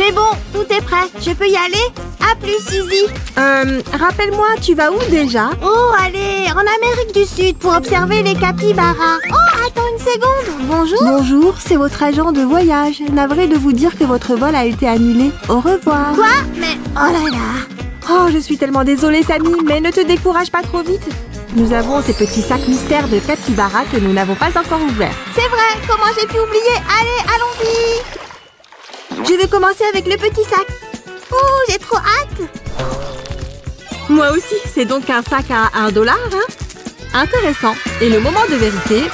C'est bon, tout est prêt. Je peux y aller? À plus, Suzy. Rappelle-moi, tu vas où déjà? Oh, allez, en Amérique du Sud pour observer les capybaras. Oh, attends une seconde. Bonjour. Bonjour, c'est votre agent de voyage. Navré de vous dire que votre vol a été annulé. Au revoir. Quoi? Mais, oh là là. Oh, je suis tellement désolée, Sammy, mais ne te décourage pas trop vite. Nous avons ces petits sacs mystères de capybaras que nous n'avons pas encore ouverts. C'est vrai, comment j'ai pu oublier? Allez, allons-y. Je vais commencer avec le petit sac. Oh, j'ai trop hâte. Moi aussi, c'est donc un sac à $1, hein? Intéressant. Et le moment de vérité...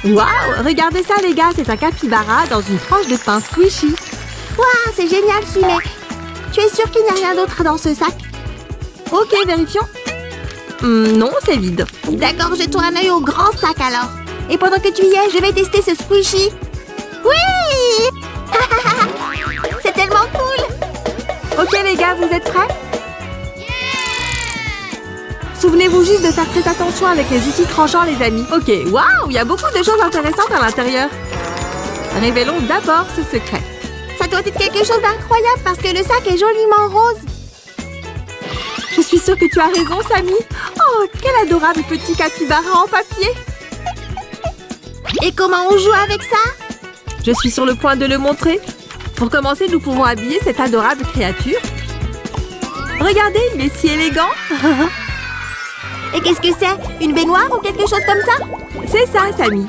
Waouh, regardez ça, les gars, c'est un capybara dans une tranche de pain squishy. Waouh, c'est génial, Sumé. Tu es sûre qu'il n'y a rien d'autre dans ce sac? Ok, vérifions. Non, c'est vide. D'accord, jetons un œil au grand sac alors. Et pendant que tu y es, je vais tester ce squishy. Oui. C'est tellement cool. Ok, les gars, vous êtes prêts? Souvenez-vous juste de faire très attention avec les outils tranchants, les amis. Ok, waouh, il y a beaucoup de choses intéressantes à l'intérieur. Révélons d'abord ce secret. Ça doit être quelque chose d'incroyable parce que le sac est joliment rose. Je suis sûre que tu as raison, Sammy. Oh, quel adorable petit capybara en papier. Et comment on joue avec ça? Je suis sur le point de le montrer. Pour commencer, nous pouvons habiller cette adorable créature. Regardez, il est si élégant. Et qu'est-ce que c'est? Une baignoire ou quelque chose comme ça? C'est ça, Sammy.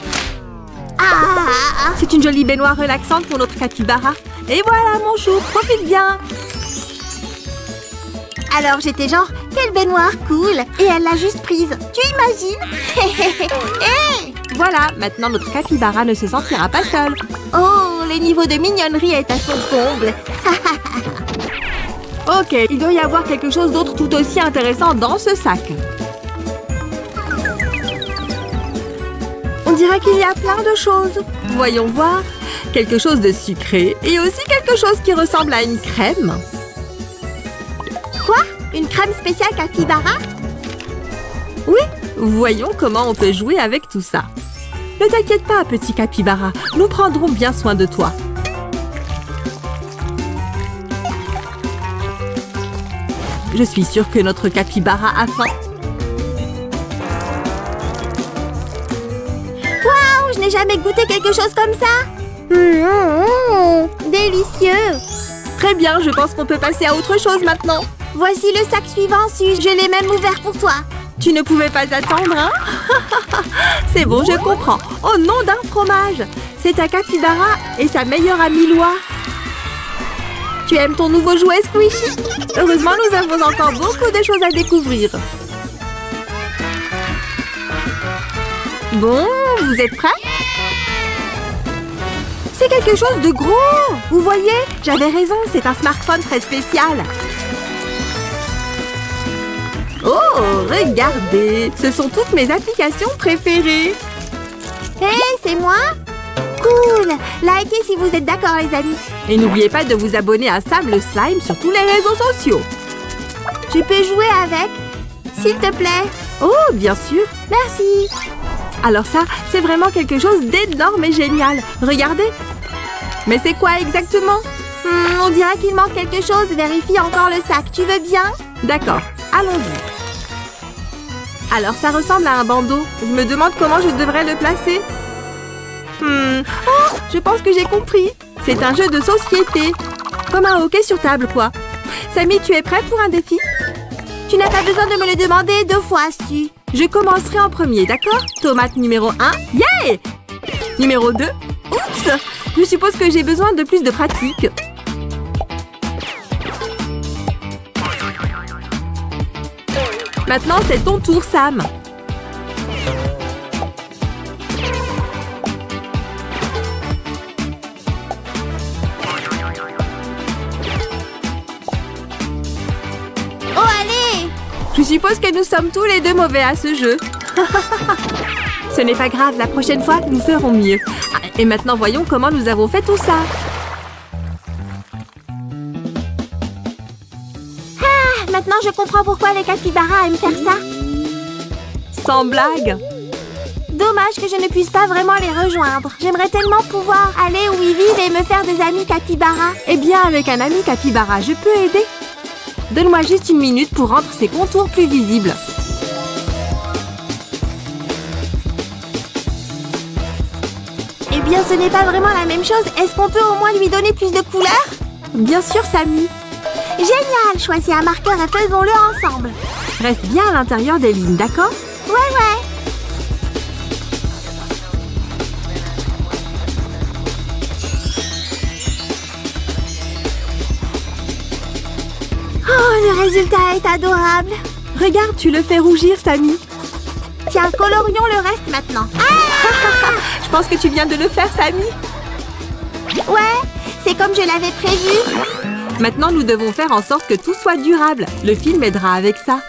C'est une jolie baignoire relaxante pour notre capybara. Et voilà, mon chou, profite bien. Alors j'étais genre, quelle baignoire cool. Et elle l'a juste prise. Tu imagines? Hey. Voilà, maintenant notre capybara ne se sentira pas seul. Oh, le niveau de mignonnerie est à son comble. Ok, il doit y avoir quelque chose d'autre tout aussi intéressant dans ce sac. On dirait qu'il y a plein de choses. Voyons voir. Quelque chose de sucré et aussi quelque chose qui ressemble à une crème. Quoi? Une crème spéciale capybara? Oui, voyons comment on peut jouer avec tout ça. Ne t'inquiète pas, petit capybara. Nous prendrons bien soin de toi. Je suis sûre que notre capybara a faim. Waouh, je n'ai jamais goûté quelque chose comme ça. Délicieux. Très bien, je pense qu'on peut passer à autre chose maintenant. Voici le sac suivant, Suze. Je l'ai même ouvert pour toi. Tu ne pouvais pas attendre, hein? C'est bon, je comprends. Au nom d'un fromage. C'est un capybara et sa meilleure amie Loi. Tu aimes ton nouveau jouet Squishy? Heureusement, nous avons encore beaucoup de choses à découvrir. Bon, vous êtes prêts? C'est quelque chose de gros! Vous voyez? J'avais raison, c'est un smartphone très spécial. Oh, regardez! Ce sont toutes mes applications préférées. Hey, c'est moi? Cool! Likez si vous êtes d'accord, les amis. Et n'oubliez pas de vous abonner à Sam le Slime sur tous les réseaux sociaux. Je peux jouer avec? S'il te plaît. Oh, bien sûr. Merci. Alors ça, c'est vraiment quelque chose d'énorme et génial. Regardez. Mais c'est quoi exactement? On dirait qu'il manque quelque chose. Vérifie encore le sac. Tu veux bien? D'accord. Allons-y. Alors, ça ressemble à un bandeau. Je me demande comment je devrais le placer. Oh, je pense que j'ai compris. C'est un jeu de société. Comme un hockey sur table, quoi. Sammy, tu es prête pour un défi? Tu n'as pas besoin de me le demander 2 fois, Stu. Je commencerai en premier, d'accord? Tomate numéro 1. Yeah! Numéro 2. Oups! Je suppose que j'ai besoin de plus de pratique. Maintenant, c'est ton tour, Sam. Oh, allez! Je suppose que nous sommes tous les deux mauvais à ce jeu. Ce n'est pas grave, la prochaine fois, nous ferons mieux. Et maintenant, voyons comment nous avons fait tout ça. Maintenant, je comprends pourquoi les capybaras aiment faire ça. Sans blague. Dommage que je ne puisse pas vraiment les rejoindre. J'aimerais tellement pouvoir aller où ils vivent et me faire des amis capybaras. Eh bien, avec un ami capybara, je peux aider. Donne-moi juste une minute pour rendre ses contours plus visibles. Eh bien, ce n'est pas vraiment la même chose. Est-ce qu'on peut au moins lui donner plus de couleurs? Bien sûr, Samy. Génial! Choisis un marqueur et faisons-le ensemble. Reste bien à l'intérieur des lignes, d'accord? Ouais. Oh, le résultat est adorable. Regarde, tu le fais rougir, Samy. Tiens, colorions le reste maintenant. Je pense que tu viens de le faire, Samy. Ouais, c'est comme je l'avais prévu. Maintenant, nous devons faire en sorte que tout soit durable. Le film aidera avec ça.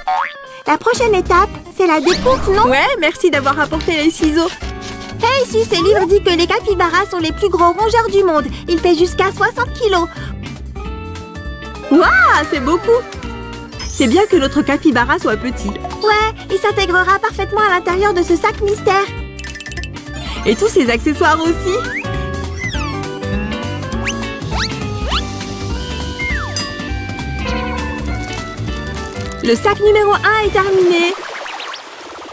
La prochaine étape, c'est la découpe, non? Ouais, merci d'avoir apporté les ciseaux. Hey, si ce livre dit que les capybaras sont les plus gros rongeurs du monde. Ils pèsent jusqu'à 60 kilos. Waouh, c'est beaucoup. C'est bien que notre capybara soit petit. Ouais, il s'intégrera parfaitement à l'intérieur de ce sac mystère. Et tous ces accessoires aussi. Le sac numéro 1 est terminé.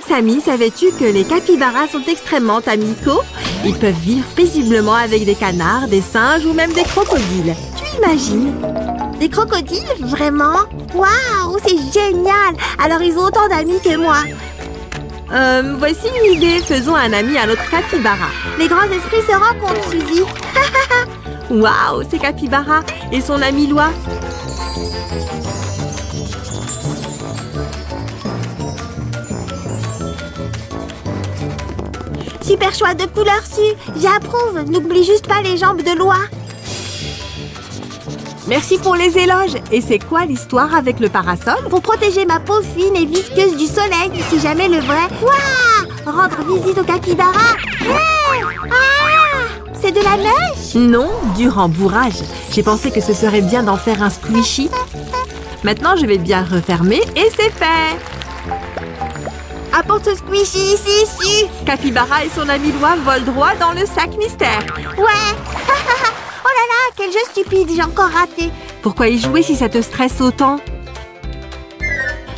Samy, savais-tu que les capybaras sont extrêmement amicaux? Ils peuvent vivre paisiblement avec des canards, des singes ou même des crocodiles. Tu imagines? Des crocodiles? Vraiment? Waouh, c'est génial! Alors ils ont autant d'amis que moi. Voici une idée. Faisons un ami à notre capybara. Les grands esprits se rencontrent, Suzy. Waouh, c'est capybara et son ami Loi. Super choix de couleur, Su. J'approuve. N'oublie juste pas les jambes de Loi. Merci pour les éloges. Et c'est quoi l'histoire avec le parasol? Pour protéger ma peau fine et visqueuse du soleil, si jamais le vrai... Waouh! Rendre visite au capybara. Hey! Ah! C'est de la neige? Non, du rembourrage. J'ai pensé que ce serait bien d'en faire un squishy. Maintenant, je vais bien refermer et c'est fait. Apporte ce squishy ici, Su. Capybara et son ami Loi volent droit dans le sac mystère. Ouais. Oh là là, quel jeu stupide, j'ai encore raté. Pourquoi y jouer si ça te stresse autant?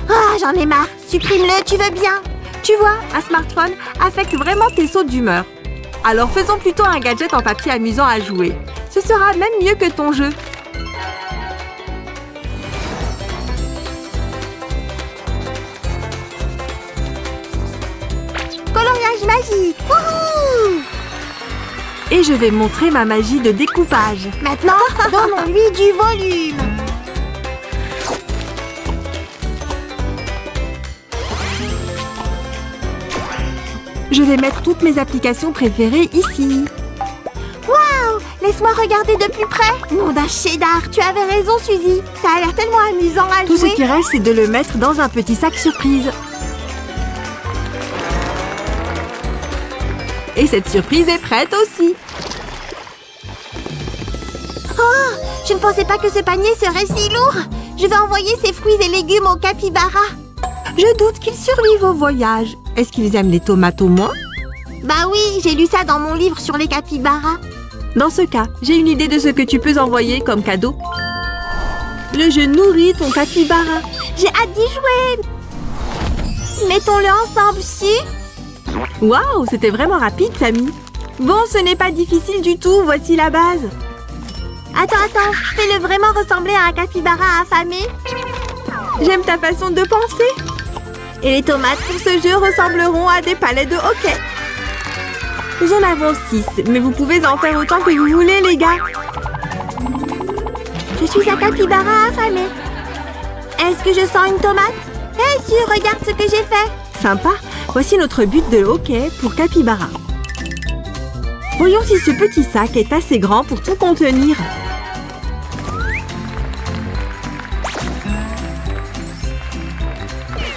Ah, j'en ai marre. Supprime-le, tu veux bien? Tu vois, un smartphone affecte vraiment tes sauts d'humeur. Alors faisons plutôt un gadget en papier amusant à jouer. Ce sera même mieux que ton jeu. Coloriage magique. Wouhou! Et je vais montrer ma magie de découpage. Maintenant, donnons-lui du volume. Je vais mettre toutes mes applications préférées ici. Waouh! Laisse-moi regarder de plus près. Nom d'un cheddar, tu avais raison, Suzy. Ça a l'air tellement amusant à jouer. Tout ce qui reste, c'est de le mettre dans un petit sac surprise. Et cette surprise est prête aussi. Oh, je ne pensais pas que ce panier serait si lourd. Je vais envoyer ces fruits et légumes au capybara. Je doute qu'ils survivent au voyage. Est-ce qu'ils aiment les tomates au moins? Bah oui, j'ai lu ça dans mon livre sur les capybaras. Dans ce cas, j'ai une idée de ce que tu peux envoyer comme cadeau. Le jeu nourrit ton capybara. J'ai hâte d'y jouer. Mettons-le ensemble, Su. Waouh, c'était vraiment rapide, Samy. Bon, ce n'est pas difficile du tout. Voici la base. Attends, fais-le vraiment ressembler à un capybara affamé. J'aime ta façon de penser. Et les tomates pour ce jeu ressembleront à des palets de hockey. Nous en avons 6, mais vous pouvez en faire autant que vous voulez, les gars. Je suis un capybara affamé. Est-ce que je sens une tomate? Hé, Su, regarde ce que j'ai fait. Sympa. Voici notre but de hockey pour capybara. Voyons si ce petit sac est assez grand pour tout contenir.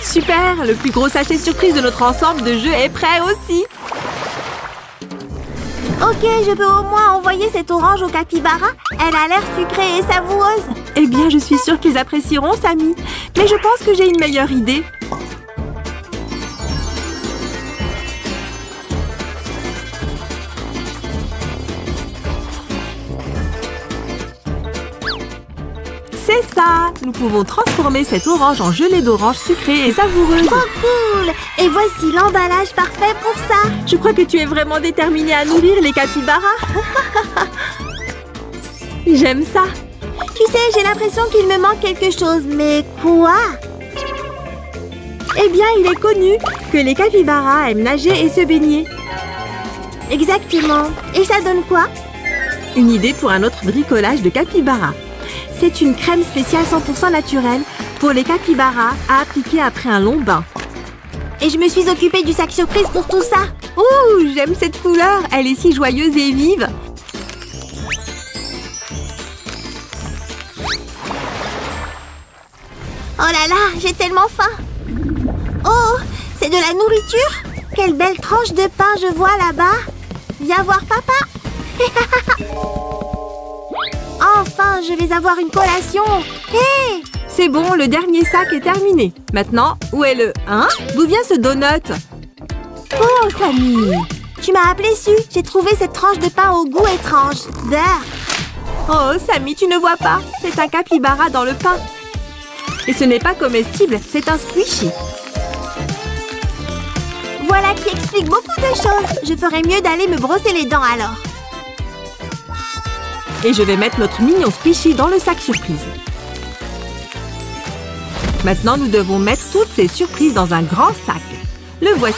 Super! Le plus gros sachet surprise de notre ensemble de jeux est prêt aussi. Ok, je peux au moins envoyer cette orange au capybara. Elle a l'air sucrée et savoureuse. Eh bien, je suis sûre qu'ils apprécieront, Samy. Mais je pense que j'ai une meilleure idée. C'est ça! Nous pouvons transformer cette orange en gelée d'orange sucrée et savoureuse. Trop cool! Et voici l'emballage parfait pour ça. Je crois que tu es vraiment déterminée à nourrir les capybaras. J'aime ça. Tu sais, j'ai l'impression qu'il me manque quelque chose. Mais quoi? Eh bien, il est connu que les capybaras aiment nager et se baigner. Exactement. Et ça donne quoi? Une idée pour un autre bricolage de capybara. C'est une crème spéciale 100% naturelle pour les capybaras à appliquer après un long bain. Et je me suis occupée du sac surprise pour tout ça. Ouh, j'aime cette couleur. Elle est si joyeuse et vive. Oh là là, j'ai tellement faim. Oh, c'est de la nourriture? Quelle belle tranche de pain je vois là-bas. Viens voir papa. Enfin, je vais avoir une collation. Hé! C'est bon, le dernier sac est terminé. Maintenant, où est le 1? D'où vient ce donut? Oh, Sammy! Tu m'as appelé Sue. J'ai trouvé cette tranche de pain au goût étrange. Brr. Oh, Sammy, tu ne vois pas? C'est un capybara dans le pain. Et ce n'est pas comestible, c'est un squishy. Voilà qui explique beaucoup de choses. Je ferais mieux d'aller me brosser les dents alors. Et je vais mettre notre mignon squishy dans le sac surprise. Maintenant, nous devons mettre toutes ces surprises dans un grand sac. Le voici.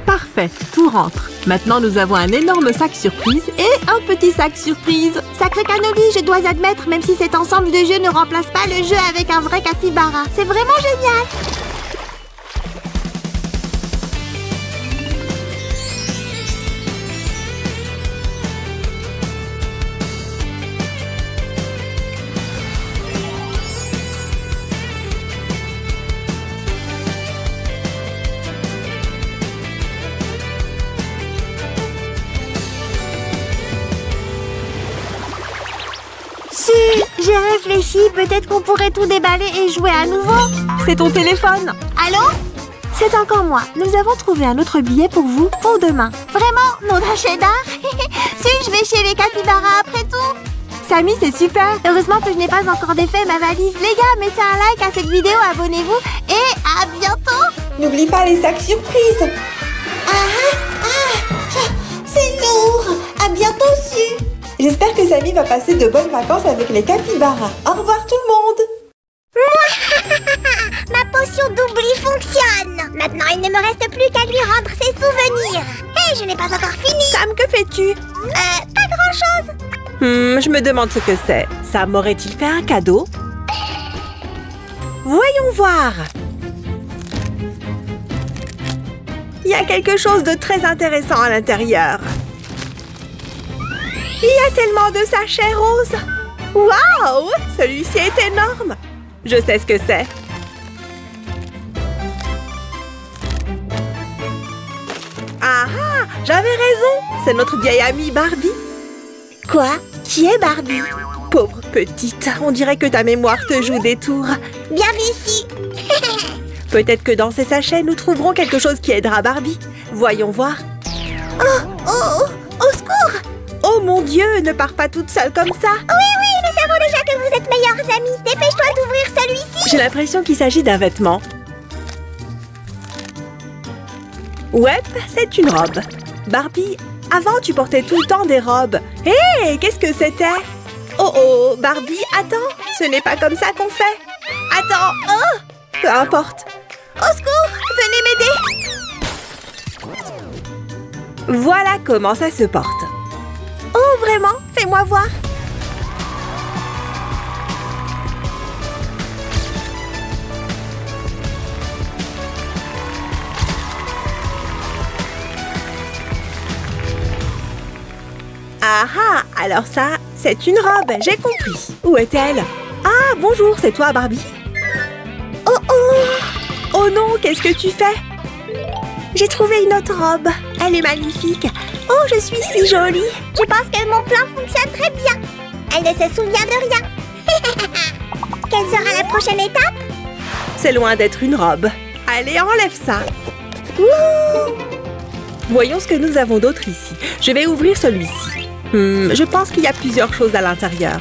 Parfait, tout rentre. Maintenant, nous avons un énorme sac surprise et un petit sac surprise. Sacré cannoli, je dois admettre, même si cet ensemble de jeux ne remplace pas le jeu avec un vrai capybara. C'est vraiment génial. J'ai réfléchi, peut-être qu'on pourrait tout déballer et jouer à nouveau. C'est ton téléphone. Allô? C'est encore moi. Nous avons trouvé un autre billet pour vous pour demain. Vraiment? Nom d'un cheddar? Je vais chez les capybaras après tout. Sammy, c'est super. Heureusement que je n'ai pas encore défait ma valise. Les gars, mettez un like à cette vidéo, abonnez-vous et à bientôt. N'oublie pas les sacs surprises. C'est lourd. À bientôt, Sue. J'espère que Sammy va passer de bonnes vacances avec les capybaras. Au revoir tout le monde. Ma potion d'oubli fonctionne. Maintenant, il ne me reste plus qu'à lui rendre ses souvenirs. Hé, je n'ai pas encore fini. Sam, que fais-tu? Pas grand-chose. Je me demande ce que c'est. Sam aurait-il fait un cadeau? Voyons voir. Il y a quelque chose de très intéressant à l'intérieur. Il y a tellement de sachets roses. Waouh! Celui-ci est énorme. Je sais ce que c'est. Ah ah! J'avais raison. C'est notre vieille amie Barbie. Quoi? Qui est Barbie? Pauvre petite, on dirait que ta mémoire te joue des tours. Bienvenue ici. Peut-être que dans ces sachets, nous trouverons quelque chose qui aidera Barbie. Voyons voir. Au secours! Oh mon Dieu, ne pars pas toute seule comme ça. Oui, nous savons déjà que vous êtes meilleurs amis. Dépêche-toi d'ouvrir celui-ci. J'ai l'impression qu'il s'agit d'un vêtement. Ouais, c'est une robe. Barbie, avant tu portais tout le temps des robes. Hé, qu'est-ce que c'était? Oh, Barbie, attends, ce n'est pas comme ça qu'on fait. Attends, peu importe. Au secours, venez m'aider. Voilà comment ça se porte. Oh, vraiment? Fais-moi voir. Ah ah, alors ça, c'est une robe, j'ai compris. Où est-elle? Ah, bonjour, c'est toi, Barbie? Oh non, qu'est-ce que tu fais? J'ai trouvé une autre robe. Elle est magnifique. Oh, je suis si jolie. Je pense que mon plan fonctionne très bien. Elle ne se souvient de rien. Quelle sera la prochaine étape? C'est loin d'être une robe. Allez, enlève ça. Wouhou! Voyons ce que nous avons d'autre ici. Je vais ouvrir celui-ci. Je pense qu'il y a plusieurs choses à l'intérieur.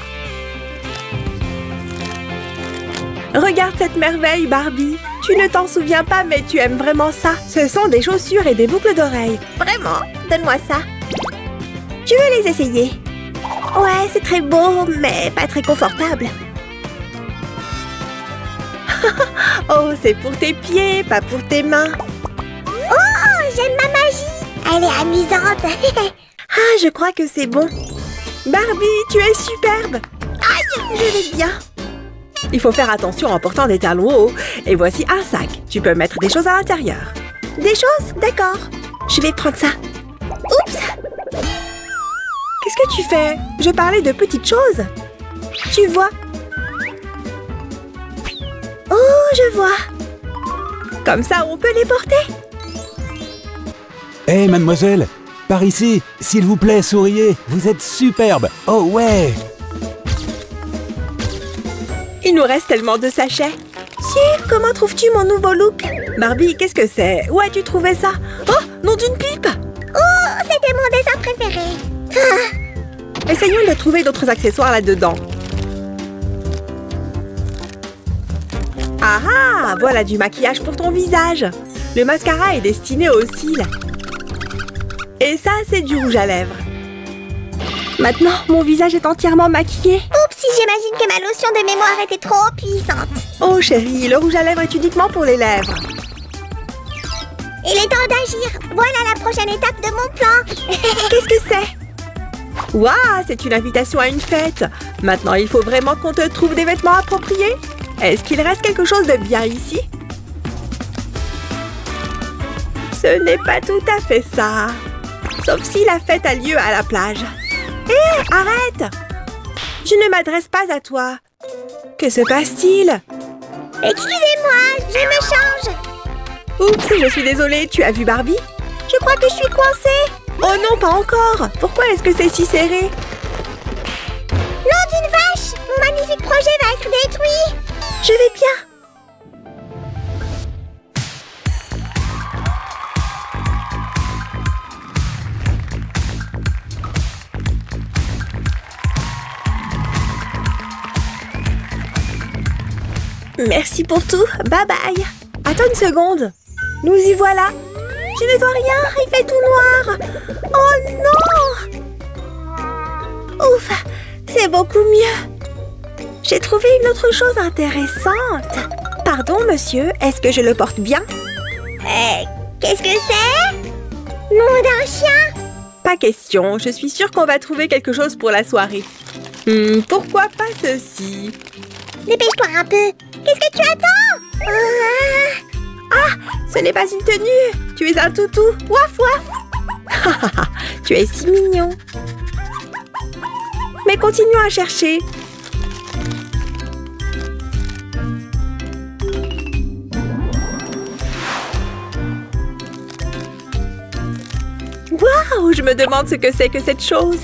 Regarde cette merveille, Barbie. Tu ne t'en souviens pas, mais tu aimes vraiment ça. Ce sont des chaussures et des boucles d'oreilles. Vraiment? Donne-moi ça. Tu veux les essayer? Ouais, c'est très beau, mais pas très confortable. Oh, c'est pour tes pieds, pas pour tes mains. Oh, j'aime ma magie. Elle est amusante. Ah, je crois que c'est bon. Barbie, tu es superbe. Aïe, je vais bien. Il faut faire attention en portant des talons hauts. Et voici un sac. Tu peux mettre des choses à l'intérieur. Des choses? D'accord. Je vais prendre ça. Oups! Qu'est-ce que tu fais? Je parlais de petites choses. Tu vois? Oh, je vois. Comme ça, on peut les porter. Hé, mademoiselle, par ici, s'il vous plaît, souriez. Vous êtes superbe. Oh ouais. Il nous reste tellement de sachets. Sûr, comment trouves-tu mon nouveau look? Barbie, qu'est-ce que c'est? Où as-tu trouvé ça? Oh, nom d'une pipe! Oh, c'était mon dessin préféré. Essayons de trouver d'autres accessoires là-dedans. Ah ah, voilà du maquillage pour ton visage. Le mascara est destiné aux cils. Et ça, c'est du rouge à lèvres. Maintenant, mon visage est entièrement maquillé. Oups, j'imagine que ma lotion de mémoire était trop puissante. Oh chérie, le rouge à lèvres est uniquement pour les lèvres. Il est temps d'agir. Voilà la prochaine étape de mon plan. Qu'est-ce que c'est? Waouh, c'est une invitation à une fête. Maintenant, il faut vraiment qu'on te trouve des vêtements appropriés. Est-ce qu'il reste quelque chose de bien ici? Ce n'est pas tout à fait ça. Sauf si la fête a lieu à la plage. Hé, arrête! Je ne m'adresse pas à toi. Que se passe-t-il? Excusez-moi, je me change. Oups, je suis désolée, tu as vu Barbie? Je crois que je suis coincée. Oh non, pas encore! Pourquoi est-ce que c'est si serré? Nom d'une vache! Mon magnifique projet va être détruit. Je vais bien. Merci pour tout. Bye bye. Attends une seconde. Nous y voilà. Je ne vois rien. Il fait tout noir. Oh non! Ouf, c'est beaucoup mieux. J'ai trouvé une autre chose intéressante. Pardon, monsieur. Est-ce que je le porte bien? Qu'est-ce que c'est? Nom d'un chien? Pas question. Je suis sûre qu'on va trouver quelque chose pour la soirée. Pourquoi pas ceci? Dépêche-toi un peu. Qu'est-ce que tu attends? Ah, ce n'est pas une tenue. Tu es un toutou. Waf waf. Tu es si mignon. Mais continuons à chercher. Waouh, je me demande ce que c'est que cette chose.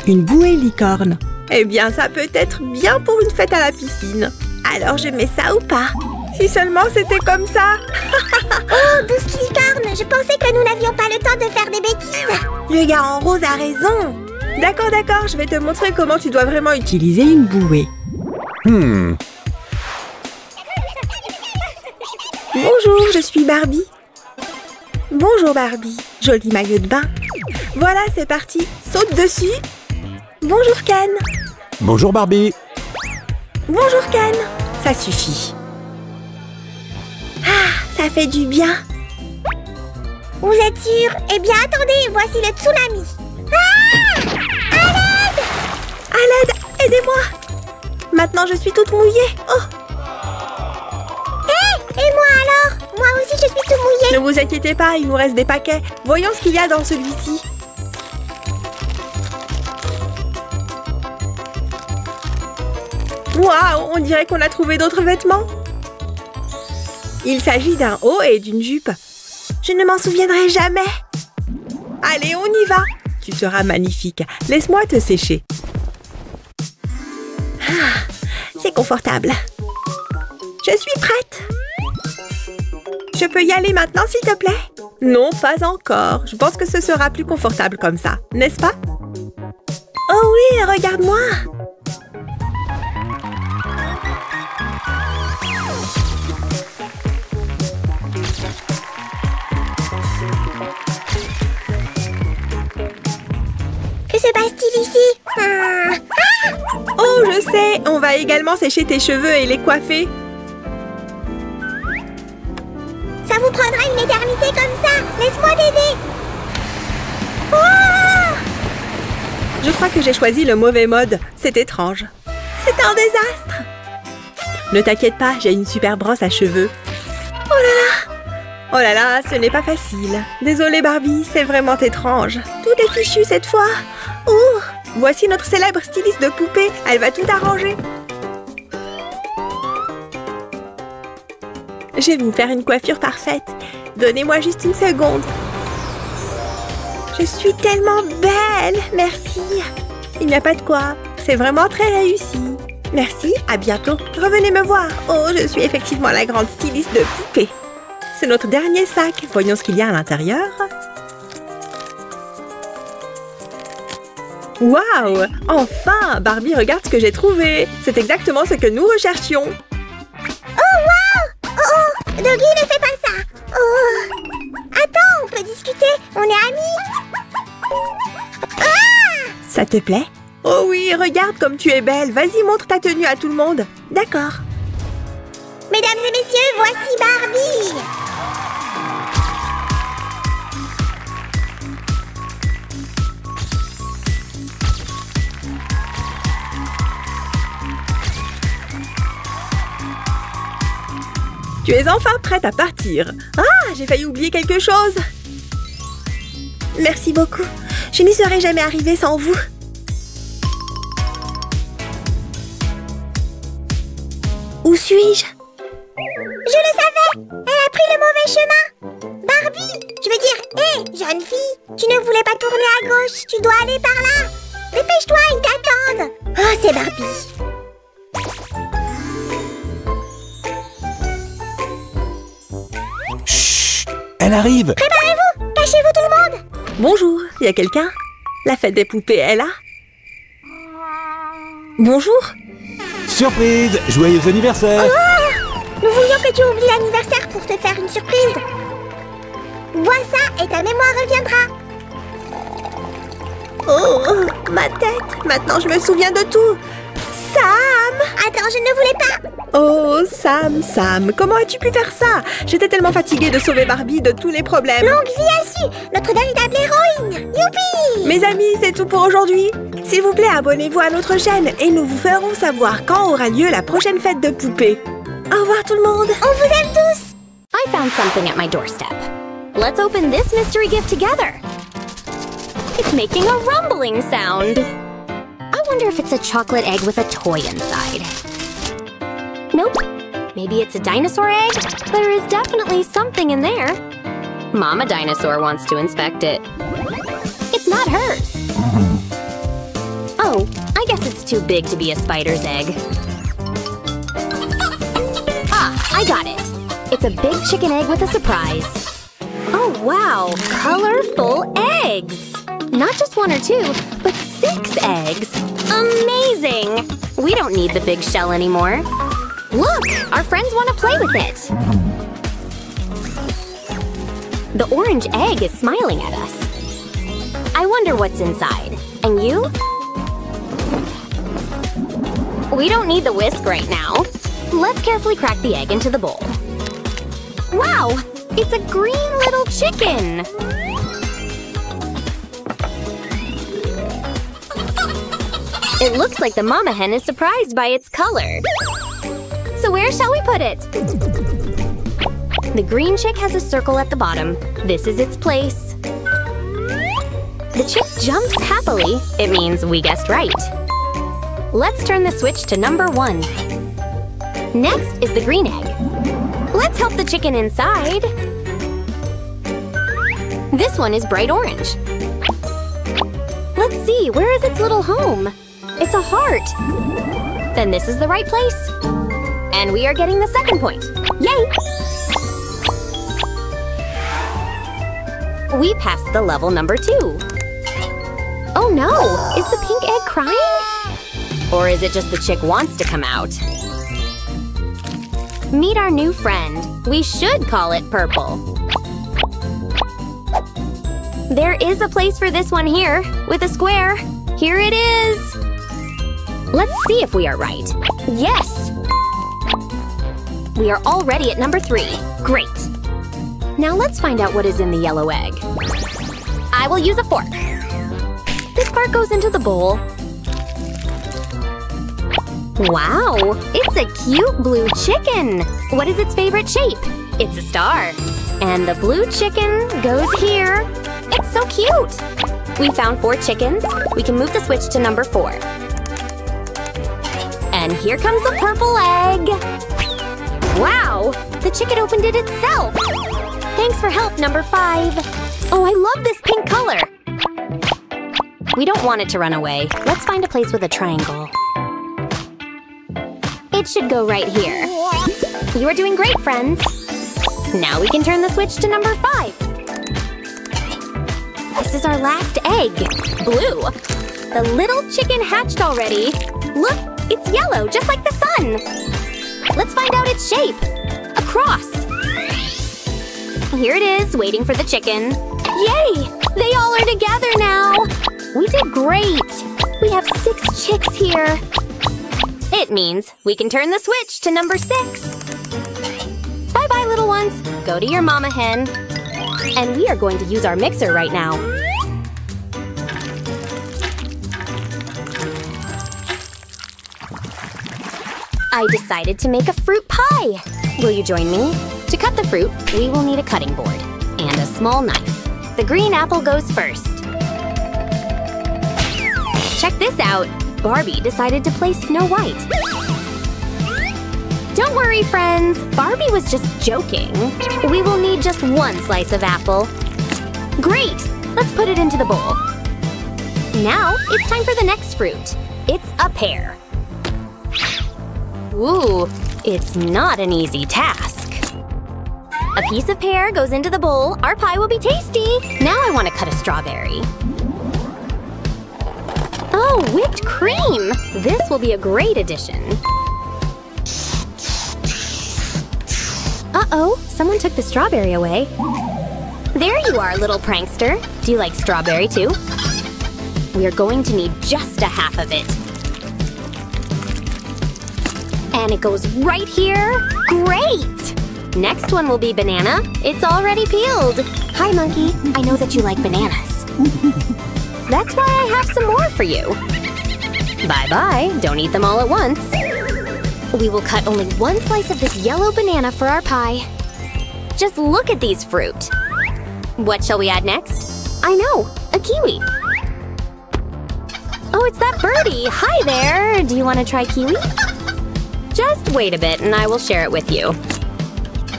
Une bouée licorne. Eh bien, ça peut être bien pour une fête à la piscine. Alors, je mets ça ou pas? Si seulement c'était comme ça. Oh, douce licorne, je pensais que nous n'avions pas le temps de faire des bêtises. Le gars en rose a raison. D'accord, d'accord, je vais te montrer comment tu dois vraiment utiliser une bouée. Bonjour, je suis Barbie. Bonjour Barbie, joli maillot de bain. Voilà, c'est parti, saute dessus. Bonjour Ken. Bonjour Barbie. Bonjour Ken. Ça suffit. Ah, ça fait du bien. Vous êtes sûr? Eh bien, attendez, voici le tsunami. Ah! À l'aide! À l'aide, aidez-moi. Maintenant, je suis toute mouillée. Oh! Hé! Et moi alors? Moi aussi, je suis toute mouillée. Ne vous inquiétez pas, il nous reste des paquets. Voyons ce qu'il y a dans celui-ci. Waouh, on dirait qu'on a trouvé d'autres vêtements. Il s'agit d'un haut et d'une jupe. Je ne m'en souviendrai jamais. Allez, on y va. Tu seras magnifique. Laisse-moi te sécher. Ah, c'est confortable. Je suis prête. Je peux y aller maintenant, s'il te plaît? Non, pas encore. Je pense que ce sera plus confortable comme ça, n'est-ce pas? Oh oui, regarde-moi! Que se passe-t-il ici? Oh, je sais! On va également sécher tes cheveux et les coiffer. Ça vous prendra une éternité comme ça. Laisse-moi t'aider. Oh! Je crois que j'ai choisi le mauvais mode. C'est étrange. C'est un désastre. Ne t'inquiète pas, j'ai une super brosse à cheveux. Oh là là! Oh là là, ce n'est pas facile. Désolée Barbie, c'est vraiment étrange. Tout est fichu cette fois. Oh! Voici notre célèbre styliste de poupée. Elle va tout arranger. Je vais vous faire une coiffure parfaite. Donnez-moi juste une seconde. Je suis tellement belle. Merci. Il n'y a pas de quoi. C'est vraiment très réussi. Merci, à bientôt. Revenez me voir. Oh, je suis effectivement la grande styliste de poupée. C'est notre dernier sac. Voyons ce qu'il y a à l'intérieur. Waouh! Enfin! Barbie, regarde ce que j'ai trouvé. C'est exactement ce que nous recherchions. Oh, wow! Oh, Doggy, ne fais pas ça! Oh! Attends, on peut discuter. On est amis. Ah! Ça te plaît? Oh oui, regarde comme tu es belle. Vas-y, montre ta tenue à tout le monde. D'accord. Mesdames et messieurs, voici Barbie. Tu es enfin prête à partir. Ah, j'ai failli oublier quelque chose. Merci beaucoup. Je n'y serais jamais arrivée sans vous. Où suis-je? Je le savais! Elle a pris le mauvais chemin! Barbie! Je veux dire, hé, jeune fille! Tu ne voulais pas tourner à gauche, tu dois aller par là! Dépêche-toi, ils t'attendent! Oh, c'est Barbie! Chut! Elle arrive! Préparez-vous! Cachez-vous tout le monde! Bonjour, il y a quelqu'un? La fête des poupées est là? Bonjour! Surprise! Joyeux anniversaire! Nous voulions que tu oublies l'anniversaire pour te faire une surprise. Bois ça et ta mémoire reviendra. Oh, ma tête! Maintenant, je me souviens de tout! Sam! Attends, je ne voulais pas. Oh, Sam, comment as-tu pu faire ça? J'étais tellement fatiguée de sauver Barbie de tous les problèmes. Longue vie à Sue, notre véritable héroïne. Youpi! Mes amis, c'est tout pour aujourd'hui. S'il vous plaît, abonnez-vous à notre chaîne et nous vous ferons savoir quand aura lieu la prochaine fête de poupées. Au revoir tout le monde! On vous aime tous! I found something at my doorstep. Let's open this mystery gift together. It's making a rumbling sound. I wonder if it's a chocolate egg with a toy inside. Nope. Maybe it's a dinosaur egg? There is definitely something in there. Mama Dinosaur wants to inspect it. It's not hers. Oh, I guess it's too big to be a spider's egg. I got it. It's a big chicken egg with a surprise. Oh, wow. Colorful eggs. Not just one or two, but 6 eggs. Amazing. We don't need the big shell anymore. Look, our friends want to play with it. The orange egg is smiling at us. I wonder what's inside. And you? We don't need the whisk right now. Let's carefully crack the egg into the bowl. Wow! It's a green little chicken! It looks like the mama hen is surprised by its color. So where shall we put it? The green chick has a circle at the bottom. This is its place. The chick jumps happily. It means we guessed right. Let's turn the switch to number 1. Next is the green egg. Let's help the chicken inside. This one is bright orange. Let's see, where is its little home? It's a heart. Then this is the right place. And we are getting the second point. Yay! We passed the level number 2. Oh no! Is the pink egg crying? Or is it just the chick wants to come out? Meet our new friend. We should call it Purple. There is a place for this one here, with a square. Here it is! Let's see if we are right. Yes! We are already at number 3. Great! Now let's find out what is in the yellow egg. I will use a fork. This part goes into the bowl. Wow! It's a cute blue chicken! What is its favorite shape? It's a star. And the blue chicken goes here. It's so cute! We found 4 chickens. We can move the switch to number 4. And here comes the purple egg! Wow! The chicken opened it itself! Thanks for help, number 5. Oh, I love this pink color! We don't want it to run away. Let's find a place with a triangle. It should go right here. You are doing great, friends! Now we can turn the switch to number 5. This is our last egg. Blue. The little chicken hatched already. Look, it's yellow, just like the sun. Let's find out its shape. A cross. Here it is, waiting for the chicken. Yay! They all are together now. We did great. We have 6 chicks here. It means we can turn the switch to number 6. Bye-bye, little ones. Go to your mama hen. And we are going to use our mixer right now. I decided to make a fruit pie. Will you join me? To cut the fruit, we will need a cutting board and a small knife. The green apple goes first. Check this out. Barbie decided to play Snow White. Don't worry, friends. Barbie was just joking. We will need just 1 slice of apple. Great! Let's put it into the bowl. Now, it's time for the next fruit. It's a pear. Ooh, it's not an easy task. A piece of pear goes into the bowl. Our pie will be tasty. Now I want to cut a strawberry. Oh, whipped cream! This will be a great addition. Uh-oh, someone took the strawberry away. There you are, little prankster. Do you like strawberry too? We are going to need just a half of it. And it goes right here. Great! Next one will be banana. It's already peeled. Hi, monkey. I know that you like bananas. That's why I have some more for you. Bye-bye. Don't eat them all at once. We will cut only 1 slice of this yellow banana for our pie. Just look at these fruit. What shall we add next? I know, a kiwi. Oh, it's that birdie. Hi there. Do you want to try kiwi? Just wait a bit and I will share it with you.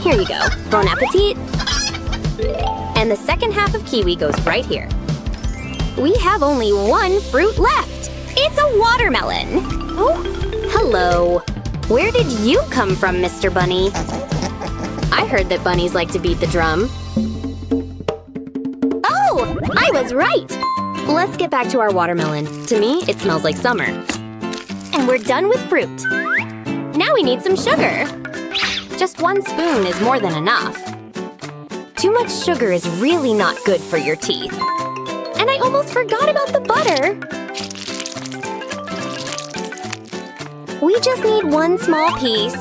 Here you go. Bon appetit. And the second half of kiwi goes right here. We have only 1 fruit left. It's a watermelon. Oh, hello. Where did you come from, Mr. Bunny? I heard that bunnies like to beat the drum. Oh, I was right. Let's get back to our watermelon. To me, it smells like summer. And we're done with fruit. Now we need some sugar. Just 1 spoon is more than enough. Too much sugar is really not good for your teeth. And I almost forgot about the butter. We just need 1 small piece.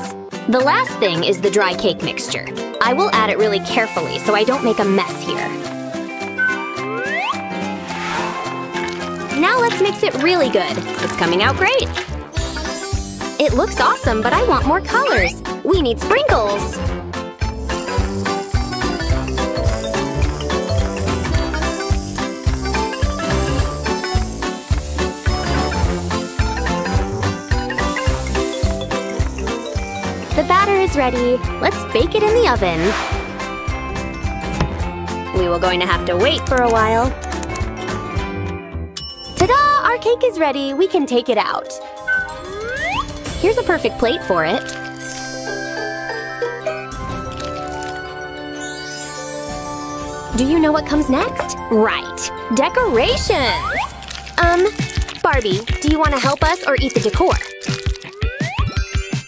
The last thing is the dry cake mixture. I will add it really carefully so I don't make a mess here. Now let's mix it really good. It's coming out great. It looks awesome, but I want more colors. We need sprinkles. The batter is ready. Let's bake it in the oven. We will going to have to wait for a while. Ta-da! Our cake is ready. We can take it out. Here's a perfect plate for it. Do you know what comes next? Right, decorations! Barbie, do you want to help us or eat the decor?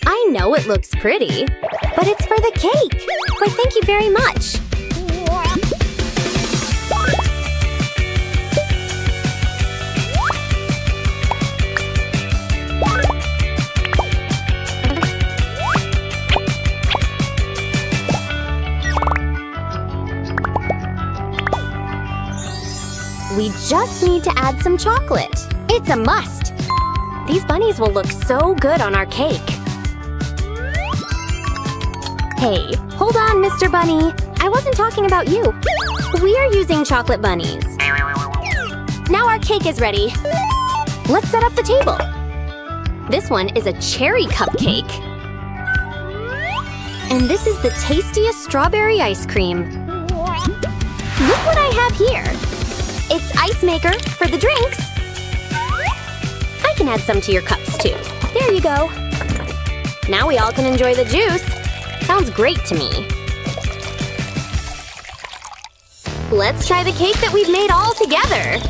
I know it looks pretty, but it's for the cake! Why, thank you very much! We just need to add some chocolate. It's a must! These bunnies will look so good on our cake. Hey, hold on, Mr. Bunny. I wasn't talking about you. We are using chocolate bunnies. Now our cake is ready. Let's set up the table. This one is a cherry cupcake. And this is the tastiest strawberry ice cream. Look what I have here. It's ice maker for the drinks. I can add some to your cups too. There you go. Now we all can enjoy the juice. Sounds great to me. Let's try the cake that we've made all together.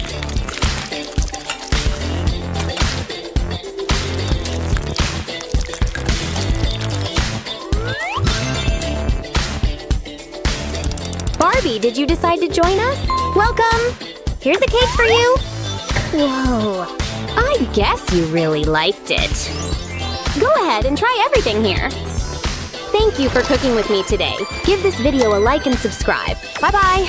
Barbie, did you decide to join us? Welcome! Here's a cake for you! Whoa, I guess you really liked it. Go ahead and try everything here. Thank you for cooking with me today. Give this video a like and subscribe. Bye-bye!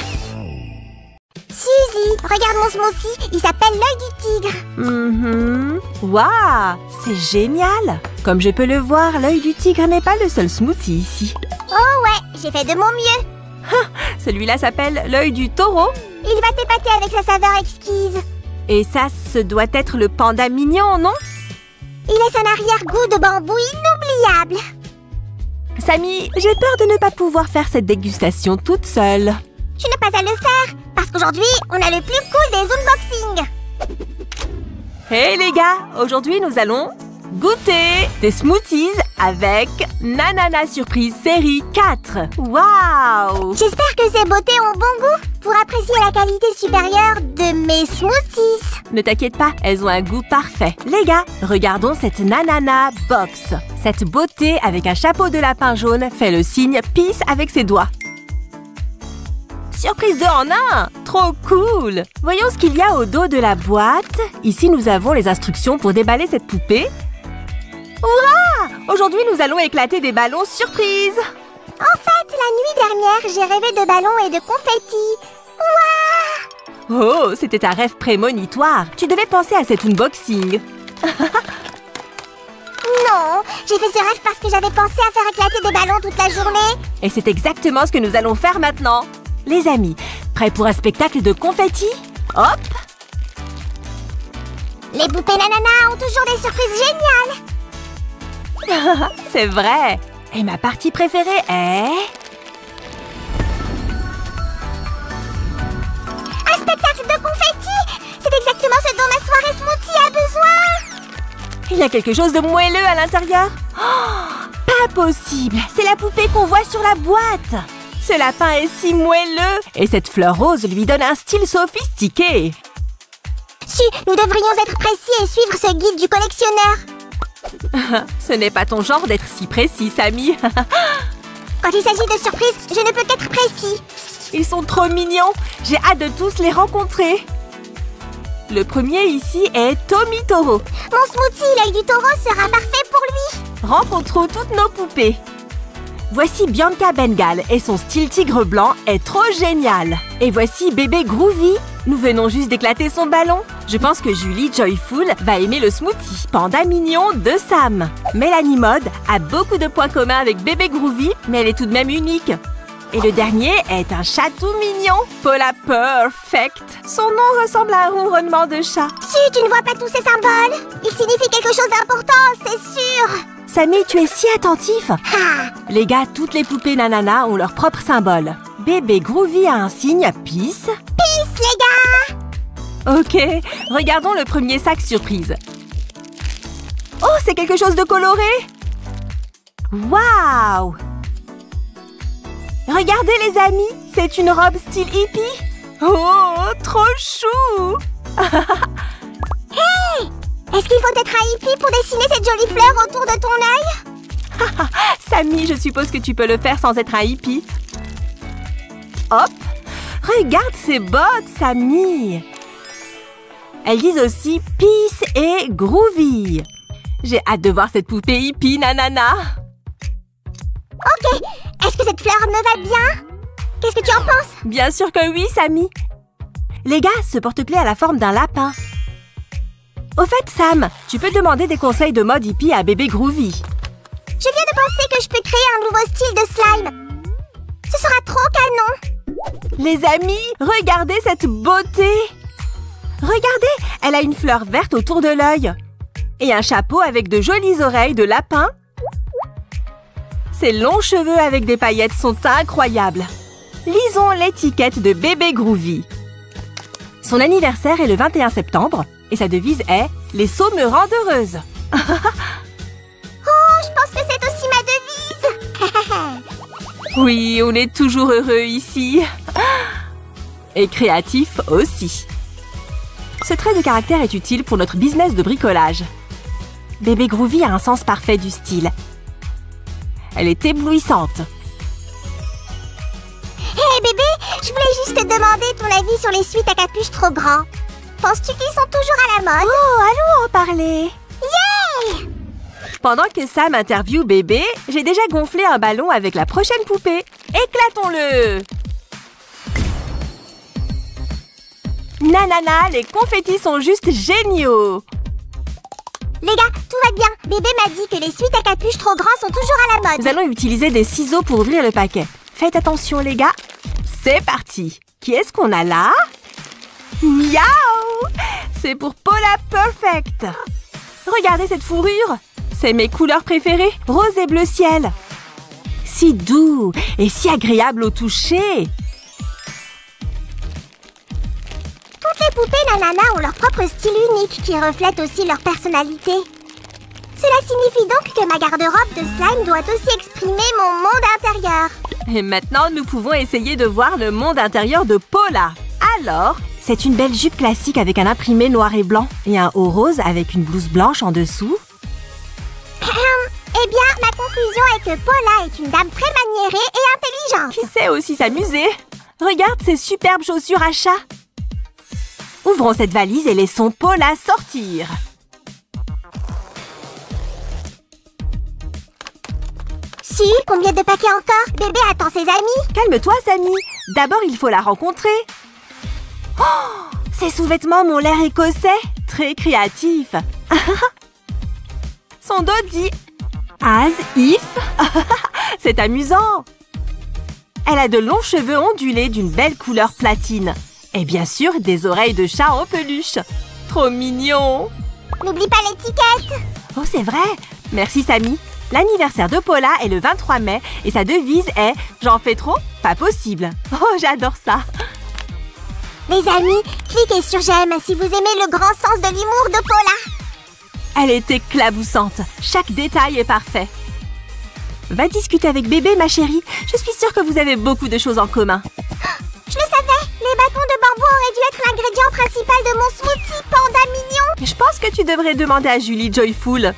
Suzy, regarde mon smoothie, il s'appelle l'œil du tigre. Waouh, c'est génial! Comme je peux le voir, l'œil du tigre n'est pas le seul smoothie ici. Oh ouais, j'ai fait de mon mieux. Celui-là s'appelle l'œil du taureau. Il va t'épater avec sa saveur exquise. Et ça, ce doit être le panda mignon, non? Il laisse un arrière-goût de bambou inoubliable. Samy, j'ai peur de ne pas pouvoir faire cette dégustation toute seule. Tu n'as pas à le faire, parce qu'aujourd'hui, on a le plus cool des unboxings. Hey les gars, aujourd'hui nous allons goûter des smoothies avec Nanana Surprise série 4. Waouh! J'espère que ces beautés ont bon goût pour apprécier la qualité supérieure de mes smoothies. Ne t'inquiète pas, elles ont un goût parfait. Les gars, regardons cette Nanana Box. Cette beauté avec un chapeau de lapin jaune fait le signe Peace avec ses doigts. Surprise 2 en 1! Trop cool! Voyons ce qu'il y a au dos de la boîte. Ici, nous avons les instructions pour déballer cette poupée. Hurrah! Aujourd'hui, nous allons éclater des ballons surprises. En fait, la nuit dernière, j'ai rêvé de ballons et de confettis. Waouh! Oh, c'était un rêve prémonitoire. Tu devais penser à cet unboxing. Non, j'ai fait ce rêve parce que j'avais pensé à faire éclater des ballons toute la journée. Et c'est exactement ce que nous allons faire maintenant. Les amis, prêts pour un spectacle de confettis? Hop! Les poupées Nanana ont toujours des surprises géniales. C'est vrai. Et ma partie préférée est... Un spectacle de confettis! C'est exactement ce dont ma soirée smoothie a besoin. Il y a quelque chose de moelleux à l'intérieur. Oh, pas possible. C'est la poupée qu'on voit sur la boîte. Ce lapin est si moelleux. Et cette fleur rose lui donne un style sophistiqué. Si, nous devrions être précis et suivre ce guide du collectionneur. Ce n'est pas ton genre d'être si précis, Samy. Quand il s'agit de surprises, je ne peux qu'être précis. Ils sont trop mignons. J'ai hâte de tous les rencontrer. Le premier ici est Tommy Taureau. Mon smoothie, l'œil du taureau, sera parfait pour lui. Rencontrons toutes nos poupées. Voici Bianca Bengal et son style tigre blanc est trop génial. Et voici bébé Groovy. Nous venons juste d'éclater son ballon. Je pense que Julie Joyful va aimer le smoothie panda mignon de Sam. Mélanie Mode a beaucoup de points communs avec bébé Groovy, mais elle est tout de même unique. Et le dernier est un chat tout mignon, Paula Perfect. Son nom ressemble à un ronronnement de chat. Si tu ne vois pas tous ces symboles, ils signifient quelque chose d'important, c'est sûr. Samy, tu es si attentif. Les gars, toutes les poupées Nanana ont leur propre symbole. Bébé Groovy a un signe Peace. Peace, les gars. Ok, regardons le premier sac surprise. Oh, c'est quelque chose de coloré. Waouh! Regardez les amis, c'est une robe style hippie. Oh, trop chou. Hey! Est-ce qu'il faut être un hippie pour dessiner cette jolie fleur autour de ton œil? Sammy, je suppose que tu peux le faire sans être un hippie. Hop! Regarde ces bottes, Sammy. Elles disent aussi « Peace » et « Groovy ». J'ai hâte de voir cette poupée hippie, nanana. Ok, est-ce que cette fleur me va bien? Qu'est-ce que tu en penses? Bien sûr que oui, Sammy. Les gars, ce porte-clés a la forme d'un lapin. Au fait, Sam, tu peux demander des conseils de mode hippie à bébé Groovy. Je viens de penser que je peux créer un nouveau style de slime. Ce sera trop canon. Les amis, regardez cette beauté. Regardez, elle a une fleur verte autour de l'œil. Et un chapeau avec de jolies oreilles de lapin. Ses longs cheveux avec des paillettes sont incroyables. Lisons l'étiquette de bébé Groovy. Son anniversaire est le 21 septembre et sa devise est « Les sauts me rendent heureuse ». Oh, je pense que c'est aussi ma devise. Oui, on est toujours heureux ici. Et créatif aussi. Ce trait de caractère est utile pour notre business de bricolage. Bébé Groovy a un sens parfait du style. Elle est éblouissante. Hé bébé, je voulais juste te demander ton avis sur les sweats à capuche trop grands. Penses-tu qu'ils sont toujours à la mode? Oh, allons en parler. Yeah! Pendant que Sam interviewe bébé, j'ai déjà gonflé un ballon avec la prochaine poupée. Éclatons-le! Nanana, les confettis sont juste géniaux! Les gars, tout va bien. Bébé m'a dit que les sweats à capuche trop grands sont toujours à la mode. Nous allons utiliser des ciseaux pour ouvrir le paquet. Faites attention, les gars. C'est parti. Qui est-ce qu'on a là? Miaou! C'est pour Paula Perfect. Regardez cette fourrure. C'est mes couleurs préférées, rose et bleu ciel. Si doux et si agréable au toucher. Toutes les poupées Nanana ont leur propre style unique qui reflète aussi leur personnalité. Cela signifie donc que ma garde-robe de slime doit aussi exprimer mon monde intérieur. Et maintenant, nous pouvons essayer de voir le monde intérieur de Paula. Alors, c'est une belle jupe classique avec un imprimé noir et blanc et un haut rose avec une blouse blanche en dessous. Eh bien, ma conclusion est que Paula est une dame très maniérée et intelligente. Qui sait aussi s'amuser? Regarde ces superbes chaussures à chat. Ouvrons cette valise et laissons Paula sortir. Si, combien de paquets encore? Bébé attend ses amis. Calme-toi, Sammy. D'abord, il faut la rencontrer. Oh, ces sous-vêtements m'ont l'air écossais. Très créatif. Son dos dit « As if ». C'est amusant. Elle a de longs cheveux ondulés d'une belle couleur platine. Et bien sûr, des oreilles de chat en peluche. Trop mignon. N'oublie pas l'étiquette. Oh, c'est vrai. Merci, Sammy. L'anniversaire de Paula est le 23 mai et sa devise est « J'en fais trop? Pas possible ». Oh, j'adore ça. Les amis, cliquez sur j'aime si vous aimez le grand sens de l'humour de Paula. Elle est éclaboussante. Chaque détail est parfait. Va discuter avec bébé, ma chérie. Je suis sûre que vous avez beaucoup de choses en commun. Je le savais, les bâtons de bambou auraient dû être l'ingrédient principal de mon smoothie panda mignon. Je pense que tu devrais demander à Julie Joyful.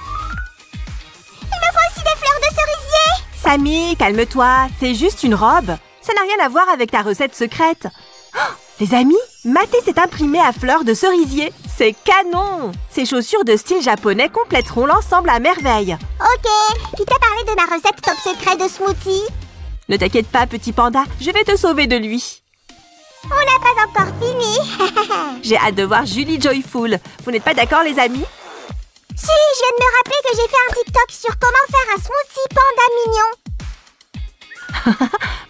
Il me faut aussi des fleurs de cerisier. Sammy, calme-toi. C'est juste une robe. Ça n'a rien à voir avec ta recette secrète. Oh, les amis, matez cet imprimé à fleurs de cerisier. C'est canon. Ces chaussures de style japonais compléteront l'ensemble à merveille. Ok, qui t'a parlé de ma recette top secret de smoothie? Ne t'inquiète pas, petit panda. Je vais te sauver de lui. On n'a pas encore fini. J'ai hâte de voir Julie Joyful. Vous n'êtes pas d'accord, les amis? Si, je viens de me rappeler que j'ai fait un TikTok sur comment faire un smoothie panda mignon.